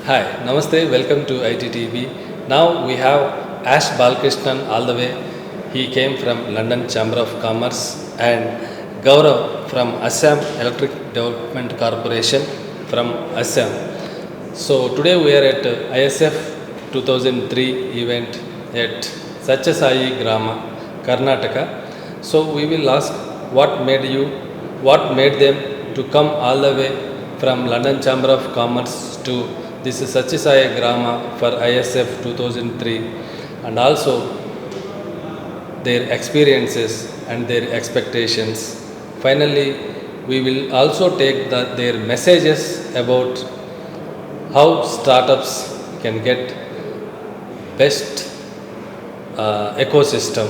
Hi, Namaste, welcome to ITTV. Now we have Ash Balakrishnan all the way. He came from London Chamber of Commerce and Gaurav from Assam Electric Development Corporation from Assam. So today we are at ISF 2003 event at Satyasai Grama, Karnataka. So we will ask what made them to come all the way from London Chamber of Commerce to this is Satyasai Grama for ISF 2003 and also their experiences and their expectations. Finally, we will also take their messages about how startups can get best ecosystem.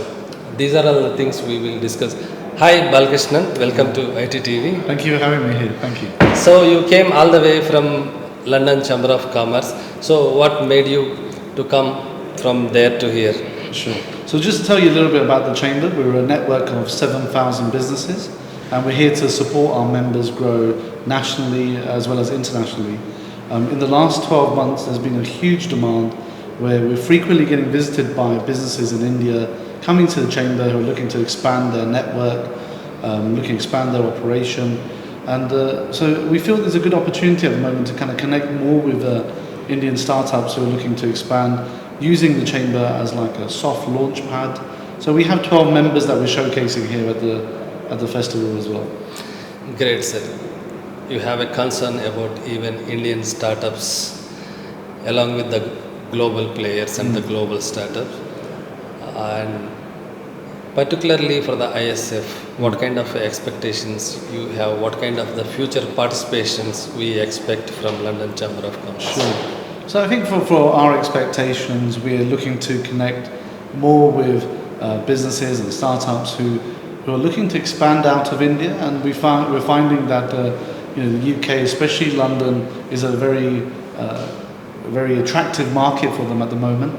These are all the things we will discuss. Hi Balakrishnan, welcome to ITTV. Thank you for having me here. Thank you. So you came all the way from London Chamber of Commerce. So what made you to come from there to here? Sure. So just to tell you a little bit about the Chamber, we're a network of 7,000 businesses and we're here to support our members grow nationally as well as internationally. In the last 12 months there's been a huge demand where we're frequently getting visited by businesses in India coming to the Chamber who are looking to expand their network, looking to expand their operation. And so we feel there's a good opportunity at the moment to kind of connect more with Indian startups who are looking to expand using the Chamber as like a soft launch pad. So we have 12 members that we're showcasing here at the festival as well. Great, sir. You have a concern about even Indian startups along with the global players and the global startups. And particularly for the ISF, what kind of expectations you have, what kind of the future participations we expect from London Chamber of Commerce? Sure. So I think for our expectations, we're looking to connect more with businesses and startups who are looking to expand out of India, and we're finding that the UK, especially London, is a very attractive market for them at the moment.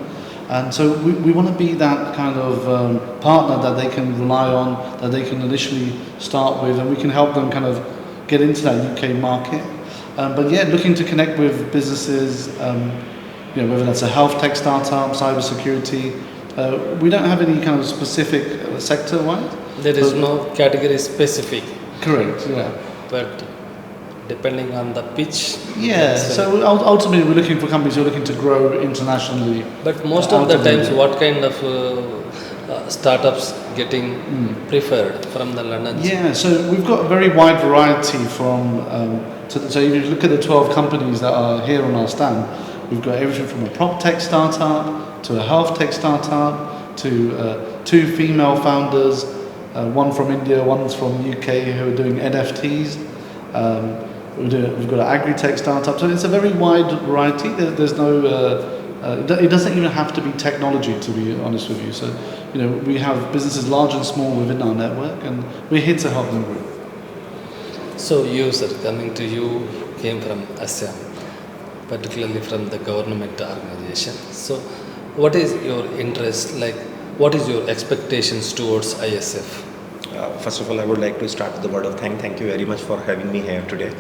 And so we want to be that kind of partner that they can rely on, that they can initially start with, and we can help them kind of get into that UK market. But yeah, looking to connect with businesses, whether that's a health tech startup, cybersecurity. We don't have any kind of specific sector-wise. There is no category specific. Correct, yeah. But depending on the pitch. Yeah, so ultimately we're looking for companies who are looking to grow internationally. But most of the times, what kind of startups getting preferred from the London? Yeah, so we've got a very wide variety from, so if you look at the 12 companies that are here on our stand, we've got everything from a prop tech startup to a health tech startup to 2 female founders, one from India, one's from UK who are doing NFTs. We've got an agri-tech startup, so it's a very wide variety. There's no, it doesn't even have to be technology, to be honest with you. So, we have businesses large and small within our network, and we're here to help them grow. So you, sir, coming to you, came from Assam, particularly from the government organization. So what is your interest, like what is your expectations towards ISF? First of all, I would like to start with a word of thanks. Thank you very much for having me here today.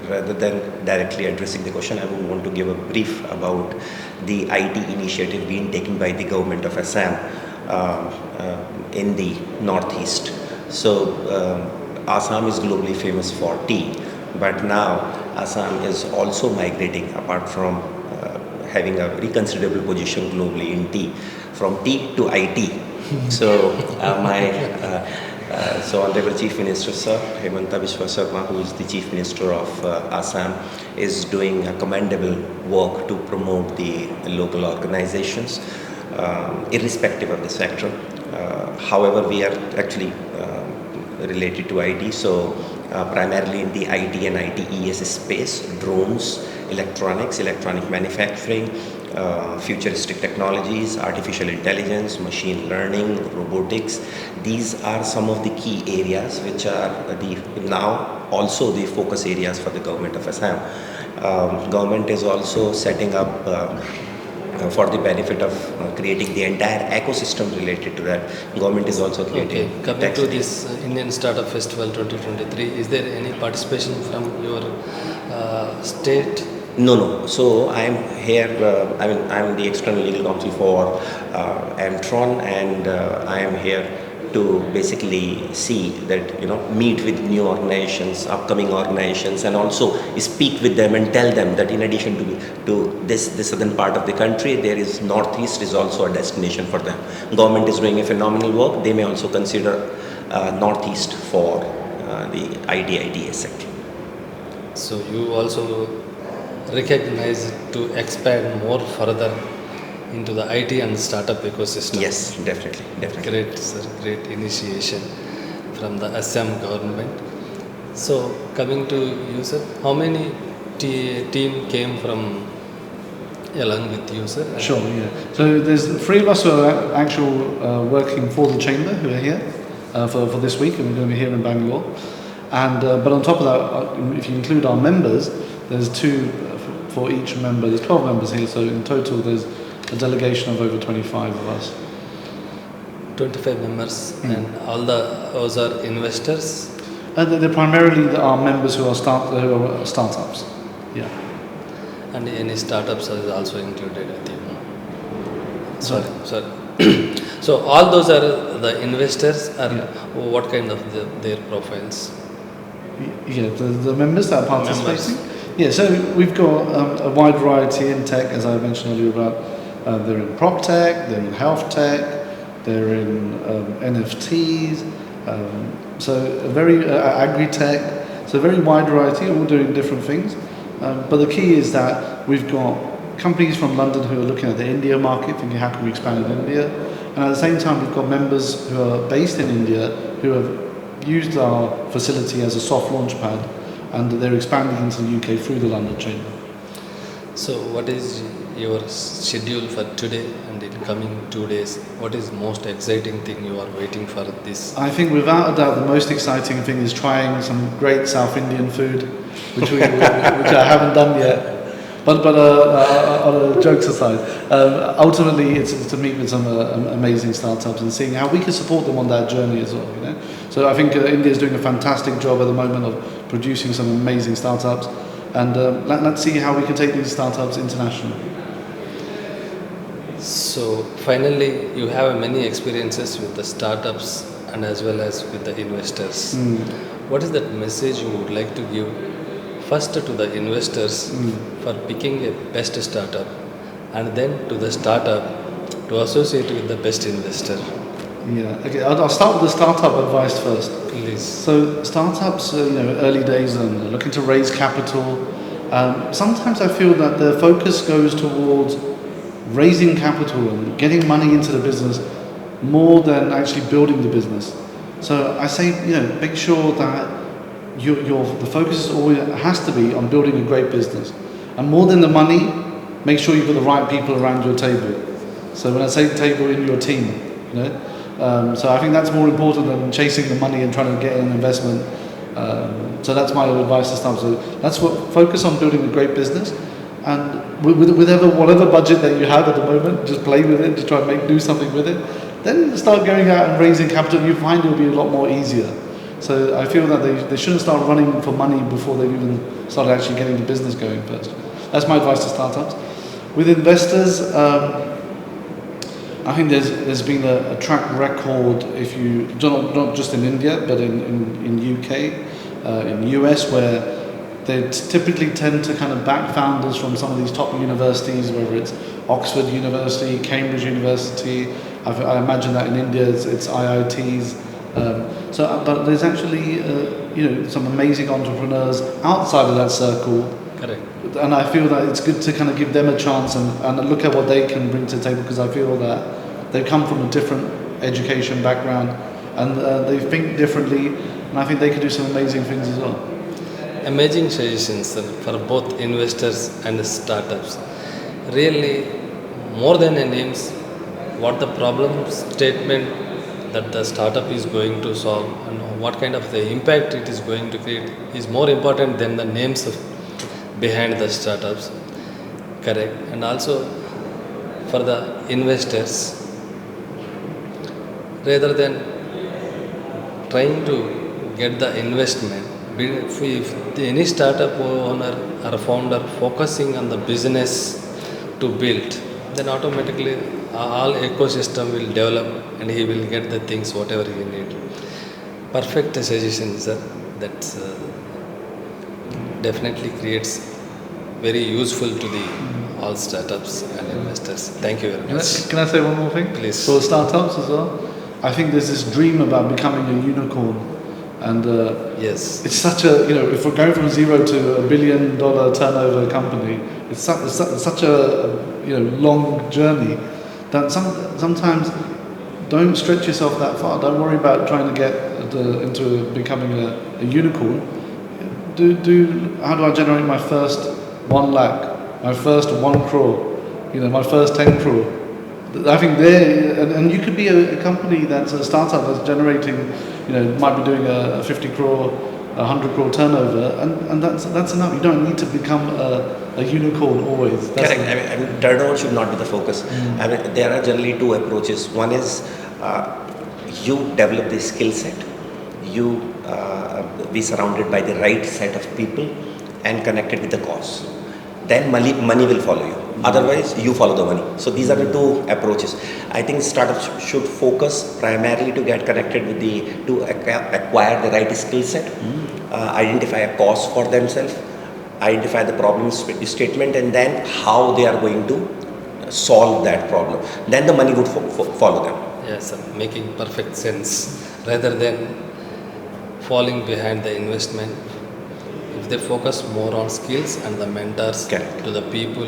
Rather than directly addressing the question, I would want to give a brief about the IT initiative being taken by the government of Assam in the northeast. So Assam is globally famous for tea, but now Assam is also migrating, apart from having a very considerable position globally in tea, from tea to IT. So so Honorable Chief Minister Sir Hemanta Biswa Sarma, who is the Chief Minister of Assam, is doing a commendable work to promote the local organizations, irrespective of the sector. However, we are actually related to IT, so primarily in the IT and ITES space, drones, electronics, electronic manufacturing, futuristic technologies, artificial intelligence, machine learning, robotics. These are some of the key areas which are now also the focus areas for the government of Assam. Government is also setting up for the benefit of creating the entire ecosystem related to that. Government is also creating. Okay, coming to this Indian Startup Festival 2023, is there any participation from your state? No. So I am here. I am the external legal counsel for Amtron, and I am here to basically see that meet with new organizations, upcoming organizations, and also speak with them and tell them that in addition to this southern part of the country, there is Northeast is also a destination for them. Government is doing a phenomenal work. They may also consider Northeast for the IDA sector. So you also recognize to expand more further into the IT and startup ecosystem. Yes, definitely. Great, sir. Great initiation from the Assam government. So coming to you, sir, how many team came from along with you, sir? Sure, yeah. So there's 3 of us who are actual working for the chamber who are here for this week, and we're going to be here in Bangalore. And but on top of that, if you include our members, there's 2 for each member. There's 12 members here, so in total there's a delegation of over 25 of us. 25 members, and all those are investors. They're primarily our members who are startups. Yeah. And any startups are also included, I think. Sorry. So all those are the investors, or what kind of their profiles? Yeah, the members that are participating. Yeah, so we've got a wide variety in tech, as I mentioned earlier about they're in prop tech, they're in health tech, they're in NFTs, so a very agri-tech, so a very wide variety, all doing different things. But the key is that we've got companies from London who are looking at the India market, thinking how can we expand in India, and at the same time we've got members who are based in India who have used our facility as a soft launch pad, and they're expanding into the UK through the London Chamber. So what is your schedule for today and in coming 2 days? What is most exciting thing you are waiting for this? I think without a doubt the most exciting thing is trying some great South Indian food, which I haven't done yet. But on jokes aside, ultimately it's to meet with some amazing startups and seeing how we can support them on that journey as well. So I think India is doing a fantastic job at the moment of producing some amazing startups, and let's see how we can take these startups internationally. So finally, you have many experiences with the startups and as well as with the investors. What is that message you would like to give first to the investors for picking a best startup, and then to the startup to associate with the best investor? Yeah, okay. I'll start with the startup advice first. Please. So startups, early days and looking to raise capital. Sometimes I feel that the focus goes towards raising capital and getting money into the business more than actually building the business. So I say, make sure that the focus always has to be on building a great business, and more than the money, make sure you've got the right people around your table. So when I say table, in your team, so I think that's more important than chasing the money and trying to get an investment. So that's my advice to start. So that's what focus on building a great business, and with whatever budget that you have at the moment, just play with it, just try and do something with it. Then start going out and raising capital. You find it'll be a lot more easier. So I feel that they shouldn't start running for money before they've even started actually getting the business going first. That's my advice to startups. With investors, I think there's been a track record, if you not just in India but in UK, in US, where they typically tend to kind of back founders from some of these top universities, whether it's Oxford University, Cambridge University. I imagine that in India it's IITs. But there's actually some amazing entrepreneurs outside of that circle. Correct. And I feel that it's good to kind of give them a chance and look at what they can bring to the table, because I feel that they come from a different education background and they think differently, and I think they can do some amazing things as well. Amazing suggestions, sir, for both investors and startups. Really, more than a names, what the problem statement that the startup is going to solve and what kind of the impact it is going to create is more important than the names behind the startups. Correct. And also for the investors, rather than trying to get the investment. If any startup owner or founder focusing on the business to build, then automatically all ecosystem will develop and he will get the things whatever he need. Perfect suggestion, sir. That definitely creates very useful to the all startups and investors. Thank you very much. Can I say one more thing? Please. For startups as well, I think there's this dream about becoming a unicorn, and Yes. it's such a, if we're going from zero to $1 billion turnover company, it's such a long journey that sometimes don't stretch yourself that far. Don't worry about trying to get into becoming a unicorn. How do I generate my first 1 lakh, my first 1 crore, my first 10 crore? I think and you could be a company that's a startup that's generating, might be doing a 50 crore, 100 crore turnover, and that's enough. You don't need to become a unicorn always. Correct. I mean, turnover should not be the focus. I mean, there are generally two approaches. One is you develop the skill set, you be surrounded by the right set of people and connected with the cause. Then money will follow you. Otherwise, you follow the money. So these are the two approaches. I think startups should focus primarily to get connected with to acquire the right skill set, identify a cause for themselves, identify the problem statement, and then how they are going to solve that problem. Then the money would follow them. Yes, sir. Making perfect sense. Rather than falling behind the investment, if they focus more on skills and the mentors Correct. to the people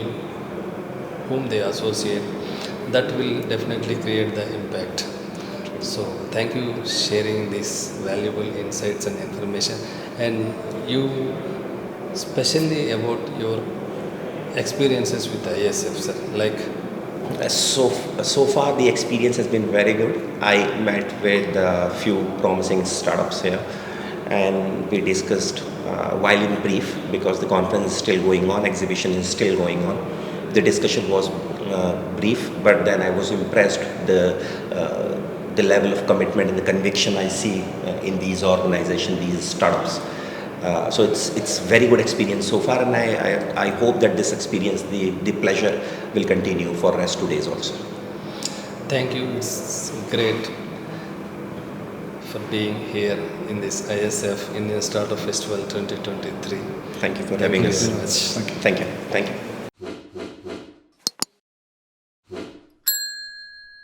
whom they associate, that will definitely create the impact. So thank you sharing these valuable insights and information, and you especially about your experiences with ISF, sir. Like So far the experience has been very good. I met with a few promising startups here, and we discussed while in brief, because the conference is still going on, exhibition is still going on. The discussion was brief, but then I was impressed the level of commitment and the conviction I see in these organizations, these startups. So it's very good experience so far, and I hope that this experience, the pleasure, will continue for rest 2 days also. thank you. It's great for being here in this ISF Indian Startup Festival 2023. Thank you for Thank having you us. very much. Thank you. Thank you.